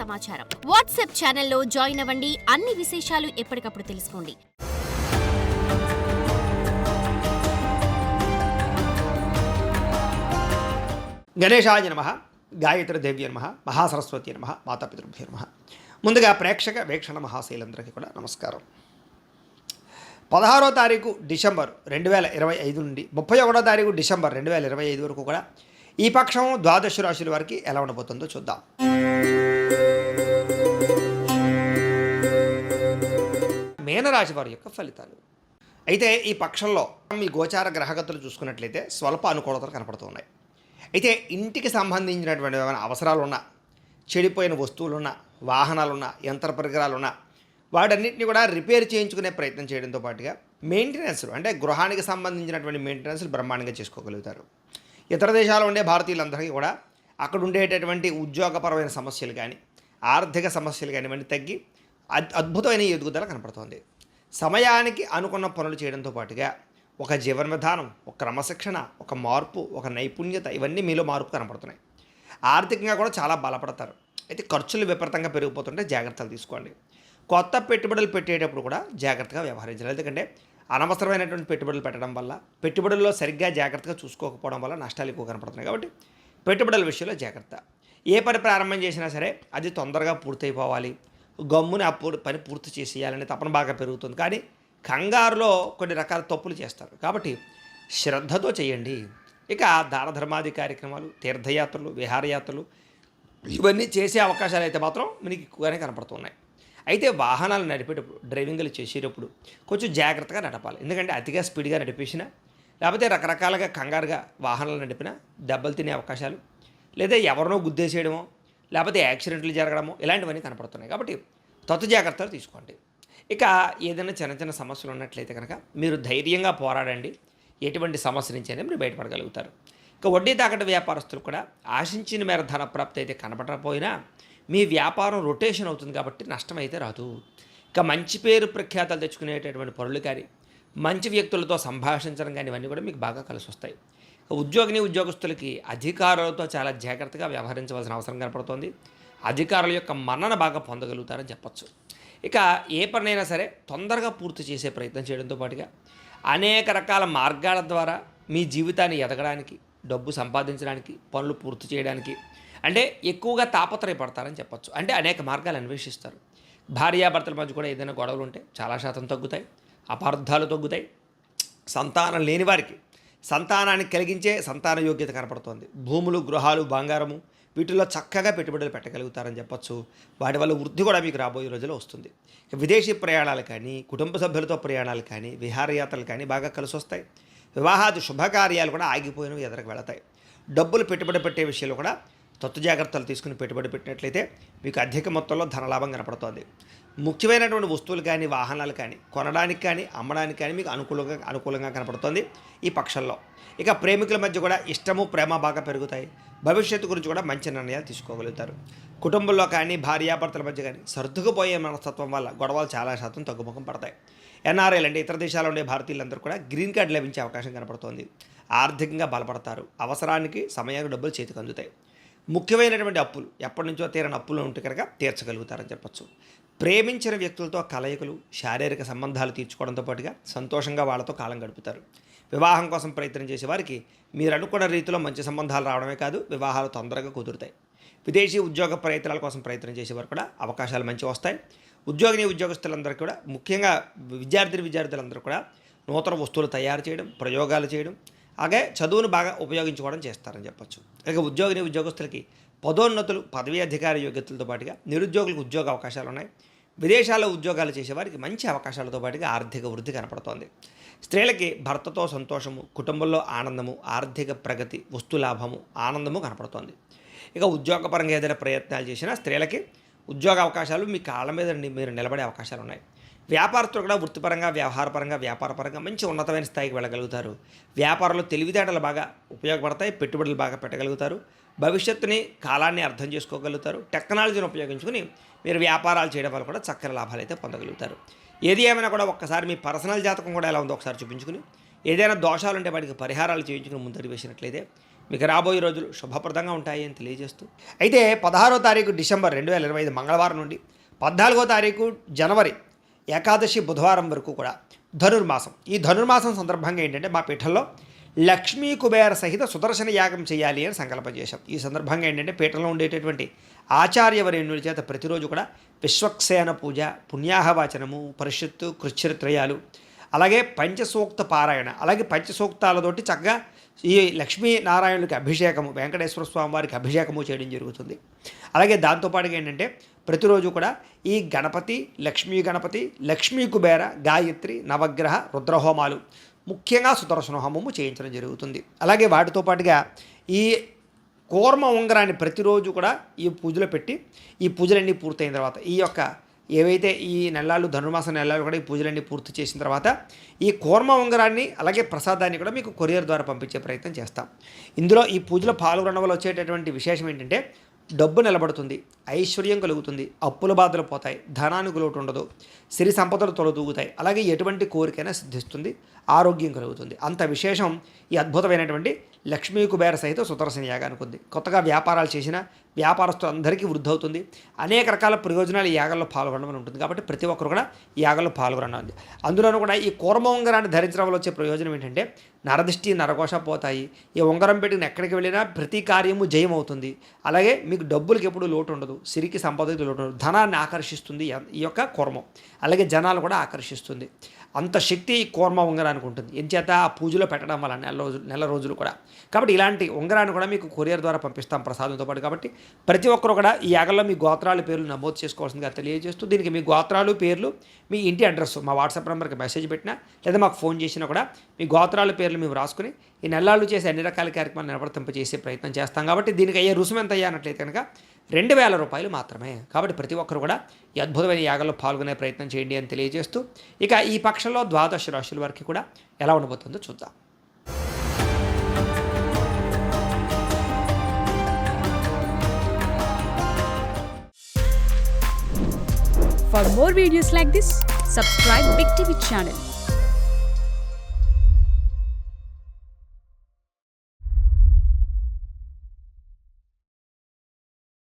సమాచారం. వాట్సాప్ ఛానల్లో జాయిన్ అవ్వండి. అన్ని విశేషాలు ఎప్పటికప్పుడు తెలుసుకోండి. గణేశాయ నమః, గాయత్రి దేవ్య నమః, మహాసరస్వతి నమః, మాతాపితృభ్యో నమః. ముందుగా ప్రేక్షక వీక్షణ మహాశైలందరికీ కూడా నమస్కారం. 16వ తారీఖు డిసెంబర్ 2025 నుండి 31వ తారీఖు డిసెంబర్ 2025 వరకు కూడా ఈ పక్షం ద్వాదశ రాశుల వారికి ఎలా ఉండబోతుందో చూద్దాం. మీనరాశి వారి యొక్క ఫలితాలు. అయితే ఈ పక్షంలో మీ గోచార గ్రహగతులు చూసుకున్నట్లయితే స్వల్ప అనుకూలతలు కనపడుతున్నాయి. అయితే ఇంటికి సంబంధించినటువంటి ఏమైనా అవసరాలున్నా, చెడిపోయిన వస్తువులున్నా, వాహనాలున్నా, యంత్ర పరికరాలున్నా వాటన్నింటినీ కూడా రిపేర్ చేయించుకునే ప్రయత్నం చేయడంతో పాటుగా మెయింటెనెన్స్లు అంటే గృహానికి సంబంధించినటువంటి మెయింటెనెన్స్లు బ్రహ్మాండంగా చేసుకోగలుగుతారు. ఇతర దేశాల్లో ఉండే భారతీయులందరికీ కూడా అక్కడ ఉండేటటువంటి ఉద్యోగపరమైన సమస్యలు కానీ, ఆర్థిక సమస్యలు కానీ ఇవన్నీ తగ్గి అద్భుతమైన ఎదుగుదల కనపడుతోంది. సమయానికి అనుకున్న పనులు చేయడంతో పాటుగా ఒక జీవన విధానం, ఒక క్రమశిక్షణ, ఒక మార్పు, ఒక నైపుణ్యత ఇవన్నీ మీలో మార్పు కనపడుతున్నాయి. ఆర్థికంగా కూడా చాలా బలపడతారు. అయితే ఖర్చులు విపరీతంగా పెరిగిపోతుంటే జాగ్రత్తలు తీసుకోండి. కొత్త పెట్టుబడులు పెట్టేటప్పుడు కూడా జాగ్రత్తగా వ్యవహరించాలి. ఎందుకంటే అనవసరమైనటువంటి పెట్టుబడులు పెట్టడం వల్ల, పెట్టుబడుల్లో సరిగ్గా జాగ్రత్తగా చూసుకోకపోవడం వల్ల నష్టాలు ఎక్కువ కనపడుతున్నాయి. కాబట్టి పెట్టుబడుల విషయంలో జాగ్రత్త. ఏ పని ప్రారంభం చేసినా సరే అది తొందరగా పూర్తయిపోవాలి, గమ్ముని ఆ పని పూర్తి చేసేయాలనే తపన బాగా పెరుగుతుంది. కానీ కంగారులో కొన్ని రకాల తప్పులు చేస్తారు. కాబట్టి శ్రద్ధతో చేయండి. ఇక దాన ధర్మాది కార్యక్రమాలు, తీర్థయాత్రలు, విహారయాత్రలు ఇవన్నీ చేసే అవకాశాలు అయితే మాత్రం మీకు ఎక్కువగానే కనపడుతున్నాయి. అయితే వాహనాలు నడిపేటప్పుడు, డ్రైవింగ్లు చేసేటప్పుడు కొంచెం జాగ్రత్తగా నడపాలి. ఎందుకంటే అతిగా స్పీడ్గా నడిపేసినా, లేకపోతే రకరకాలుగా కంగారుగా వాహనాలు నడిపినా దెబ్బలు తినే అవకాశాలు, లేదా ఎవరినో గుద్దేసేయడమో, లేకపోతే యాక్సిడెంట్లు జరగడమో ఇలాంటివన్నీ కనపడుతున్నాయి. కాబట్టి తత్తు జాగ్రత్తలు తీసుకోండి. ఇక ఏదైనా చిన్న చిన్న సమస్యలు ఉన్నట్లయితే కనుక మీరు ధైర్యంగా పోరాడండి. ఎటువంటి సమస్య నుంచి అనేది మీరు బయటపడగలుగుతారు. ఇక వడ్డీ తాకట్టు వ్యాపారస్తులు కూడా ఆశించిన మేర ధన ప్రాప్తి అయితే కనపడకపోయినా మీ వ్యాపారం రొటేషన్ అవుతుంది కాబట్టి నష్టం అయితే రాదు. ఇక మంచి పేరు ప్రఖ్యాతలు తెచ్చుకునేటటువంటి పనులు కానీ, మంచి వ్యక్తులతో సంభాషించడం కానీ ఇవన్నీ కూడా మీకు బాగా కలిసి వస్తాయి. ఉద్యోగస్తులకి అధికారులతో చాలా జాగ్రత్తగా వ్యవహరించవలసిన అవసరం కనపడుతోంది. అధికారుల యొక్క మన్నన బాగా పొందగలుగుతారని చెప్పచ్చు. ఇక ఏ పనైనా సరే తొందరగా పూర్తి చేసే ప్రయత్నం చేయడంతో పాటుగా అనేక రకాల మార్గాల ద్వారా మీ జీవితాన్ని ఎదగడానికి, డబ్బు సంపాదించడానికి, పనులు పూర్తి చేయడానికి అంటే ఎక్కువగా తాపత్రయపడతారని చెప్పచ్చు. అంటే అనేక మార్గాలు అన్వేషిస్తారు. భార్యాభర్తల మధ్య కూడా ఏదైనా గొడవలు ఉంటే చాలా శాతం తగ్గుతాయి, అపార్థాలు తగ్గుతాయి. సంతానం లేని వారికి సంతానాన్ని కలిగించే సంతాన యోగ్యత కనపడుతోంది. భూములు, గృహాలు, బంగారము వీటిల్లో చక్కగా పెట్టుబడులు పెట్టగలుగుతారని చెప్పచ్చు. వాటి వల్ల వృద్ధి కూడా మీకు రాబోయే రోజుల్లో వస్తుంది. విదేశీ ప్రయాణాలు కానీ, కుటుంబ సభ్యులతో ప్రయాణాలు కానీ, విహారయాత్రలు కానీ బాగా కలిసి వస్తాయి. వివాహాది శుభకార్యాలు కూడా ఆగిపోయినవి ఎదురుకు వెళతాయి. డబ్బులు పెట్టుబడి పెట్టే విషయంలో కూడా తత్తు జాగ్రత్తలు తీసుకుని పెట్టుబడి పెట్టినట్లయితే మీకు అధిక మొత్తంలో ధనలాభం కనపడుతోంది. ముఖ్యమైనటువంటి వస్తువులు కానీ, వాహనాలు కానీ కొనడానికి కానీ, అమ్మడానికి కానీ మీకు అనుకూలంగా కనపడుతోంది ఈ పక్షంలో. ఇక ప్రేమికుల మధ్య కూడా ఇష్టము, ప్రేమ బాగా పెరుగుతాయి. భవిష్యత్తు గురించి కూడా మంచి నిర్ణయాలు తీసుకోగలుగుతారు. కుటుంబంలో కానీ, భార్యాభర్తల మధ్య కానీ సర్దుకుపోయే మనస్తత్వం వల్ల గొడవలు చాలా శాతం తగ్గుముఖం పడతాయి. ఎన్ఆర్ఐలు అంటే ఇతర దేశాల్లో ఉండే భారతీయులందరూ కూడా గ్రీన్ కార్డు లభించే అవకాశం కనపడుతోంది. ఆర్థికంగా బలపడతారు. అవసరానికి, సమయానికి డబ్బులు చేతికి అందుతాయి. ముఖ్యమైనటువంటి అప్పులు, ఎప్పటి నుంచో తీరని అప్పులు ఉంటే కనుక తీర్చగలుగుతారని చెప్పచ్చు. ప్రేమించిన వ్యక్తులతో కలయికలు, శారీరక సంబంధాలు తీర్చుకోవడంతో పాటుగా సంతోషంగా వాళ్ళతో కాలం గడుపుతారు. వివాహం కోసం ప్రయత్నం చేసే వారికి మీరు అనుకున్న రీతిలో మంచి సంబంధాలు రావడమే కాదు, వివాహాలు తొందరగా కుదురుతాయి. విదేశీ ఉద్యోగ ప్రయత్నాల కోసం ప్రయత్నం చేసేవారు కూడా అవకాశాలు మంచి వస్తాయి. ఉద్యోగస్తులందరూ కూడా, ముఖ్యంగా విద్యార్థులందరూ కూడా నూతన వస్తువులు తయారు చేయడం, ప్రయోగాలు చేయడం, అలాగే చదువును బాగా ఉపయోగించుకోవడం చేస్తారని చెప్పచ్చు. ఇక ఉద్యోగస్తులకి పదోన్నతులు, పదవీ అధికార యోగ్యతలతో పాటుగా నిరుద్యోగులకు ఉద్యోగ అవకాశాలు ఉన్నాయి. విదేశాల్లో ఉద్యోగాలు చేసేవారికి మంచి అవకాశాలతో పాటుగా ఆర్థిక వృద్ధి కనపడుతోంది. స్త్రీలకి భర్తతో సంతోషము, కుటుంబంలో ఆనందము, ఆర్థిక ప్రగతి, వస్తులాభము, ఆనందము కనపడుతోంది. ఇక ఉద్యోగపరంగా ఏదైనా ప్రయత్నాలు చేసినా స్త్రీలకి ఉద్యోగ అవకాశాలు, మీ కాళ్ళ మీద మీరు నిలబడే అవకాశాలు ఉన్నాయి. వ్యాపారస్తులు కూడా వృత్తిపరంగా, వ్యాపారపరంగా మంచి ఉన్నతమైన స్థాయికి వెళ్ళగలుగుతారు. వ్యాపారంలో తెలివితేటలు బాగా ఉపయోగపడతాయి. పెట్టుబడులు బాగా పెట్టగలుగుతారు. భవిష్యత్తుని, కాలాన్ని అర్థం చేసుకోగలుగుతారు. టెక్నాలజీని ఉపయోగించుకుని మీరు వ్యాపారాలు చేయడం వల్ల కూడా చక్కని లాభాలు అయితే పొందగలుగుతారు. ఏది ఏమైనా కూడా ఒక్కసారి మీ పర్సనల్ జాతకం కూడా ఎలా ఉందో ఒకసారి చూపించుకుని, ఏదైనా దోషాలు ఉంటే వాటికి పరిహారాలు చేయించుకుని ముందడి వేసినట్లయితే మీకు రాబోయే రోజులు శుభప్రదంగా ఉంటాయి అని తెలియజేస్తూ అయితే 16వ తారీఖు డిసెంబర్ 2025 మంగళవారం నుండి 14వ తారీఖు జనవరి ఏకాదశి బుధవారం వరకు కూడా ధనుర్మాసం. ఈ ధనుర్మాసం సందర్భంగా ఏంటంటే మా పీఠంలో లక్ష్మీ కుబేర సహిత సుదర్శన యాగం చేయాలి అని సంకల్పం చేశాం. ఈ సందర్భంగా ఏంటంటే పీఠంలో ఉండేటటువంటి ఆచార్యవరేణ్యుల చేత ప్రతిరోజు కూడా విశ్వక్సేన పూజ, పుణ్యాహవాచనము, పరిషత్తు, కృచ్ఛరిత్రయాలు, అలాగే పంచసూక్త పారాయణ, అలాగే పంచసూక్తాలతోటి చక్కగా ఈ లక్ష్మీనారాయణులకి అభిషేకము, వెంకటేశ్వర స్వామి వారికి అభిషేకము చేయడం జరుగుతుంది. అలాగే దాంతోపాటుగా ఏంటంటే ప్రతిరోజు కూడా ఈ గణపతి, లక్ష్మీ కుబేర, గాయత్రి, నవగ్రహ, రుద్రహోమాలు, ముఖ్యంగా సుదర్శన హోమము చేయించడం జరుగుతుంది. అలాగే వాటితో పాటుగా ఈ కూర్మ ఉంగరాన్ని ప్రతిరోజు కూడా ఈ పూజలో పెట్టి ఈ పూజలన్నీ పూర్తయిన తర్వాత ఈ యొక్క ఏవైతే ఈ నెలలు ధనుర్మాస నెలలు కూడా ఈ పూజలన్నీ పూర్తి చేసిన తర్వాత ఈ కూర్మ ఉంగరాన్ని అలాగే ప్రసాదాన్ని కూడా మీకు కొరియర్ ద్వారా పంపించే ప్రయత్నం చేస్తాం. ఇందులో ఈ పూజలో పాల్గొనడం వల్ల వచ్చేటటువంటి విశేషం ఏంటంటే డబ్బు నిలబడుతుంది, ఐశ్వర్యం కలుగుతుంది, అప్పుల బాధలు పోతాయి, ధనానికి లోటు ఉండదు, సిరి సంపదలు తొలదూగుతాయి, అలాగే ఎటువంటి కోరికైనా సిద్ధిస్తుంది, ఆరోగ్యం కలుగుతుంది. అంత విశేషం ఈ అద్భుతమైనటువంటి లక్ష్మీ కుబేర సహిత సుదర్శన యాగానికి ఉంది. కొత్తగా వ్యాపారాలు చేసిన వ్యాపారస్తులందరికీ వృద్ధి అవుతుంది. అనేక రకాల ప్రయోజనాలు ఈ యాగంలో పాల్గొనడం ఉంటుంది. కాబట్టి ప్రతి ఒక్కరు కూడా ఈ యాగంలో పాల్గొనండి. అందులోనూ కూడా ఈ కూర్మ ఉంగరాన్ని ధరించడం వల్ల వచ్చే ప్రయోజనం ఏంటంటే నరదిష్టి, నరఘోష పోతాయి. ఈ ఉంగరం పెట్టిన ఎక్కడికి వెళ్ళినా ప్రతి కార్యము జయం అవుతుంది. అలాగే మీకు డబ్బులకి ఎప్పుడు లోటు ఉండదు, సిరికి సంపదకి లోటు ఉండదు, ధనాన్ని ఆకర్షిస్తుంది ఈ యొక్క కూర్మం. అలాగే జనాలు కూడా ఆకర్షిస్తుంది. అంత శక్తి ఈ కూర్మ ఉంగరానికి ఉంటుంది. ఎంచేత ఆ పూజలో పెట్టడం వల్ల నెల రోజులు కూడా. కాబట్టి ఇలాంటి ఉంగరాన్ని కూడా మీకు కొరియర్ ద్వారా పంపిస్తాం ప్రసాదంతో పాటు. కాబట్టి ప్రతి ఒక్కరు కూడా ఈ యాగంలో మీ గోత్రాల పేర్లు నమోదు చేసుకోవాల్సిందిగా తెలియజేస్తూ దీనికి మీ గోత్రాలు, పేర్లు, మీ ఇంటి అడ్రస్ మా వాట్సాప్ నెంబర్కి మెసేజ్ పెట్టినా లేదా మాకు ఫోన్ చేసినా కూడా మీ గోత్రాల పేర్లు మేము రాసుకుని ఈ నెలలు చేసే అన్ని రకాల కార్యక్రమాలు నిలబడతింపజేసే ప్రయత్నం చేస్తాం. కాబట్టి దీనికి అయ్యే రుసుము ఎంత అయ్యా అన్నట్లయితే కనుక 2,000 రూపాయలు మాత్రమే. కాబట్టి ప్రతి ఒక్కరు కూడా ఈ అద్భుతమైన యాగంలో పాల్గొనే ప్రయత్నం చేయండి అని తెలియజేస్తూ ఇక ఈ పక్షంలో 12 రాశుల వరకు కూడా ఎలా ఉండబోతుందో చూద్దాం. For more videos like this, subscribe Big TV channel.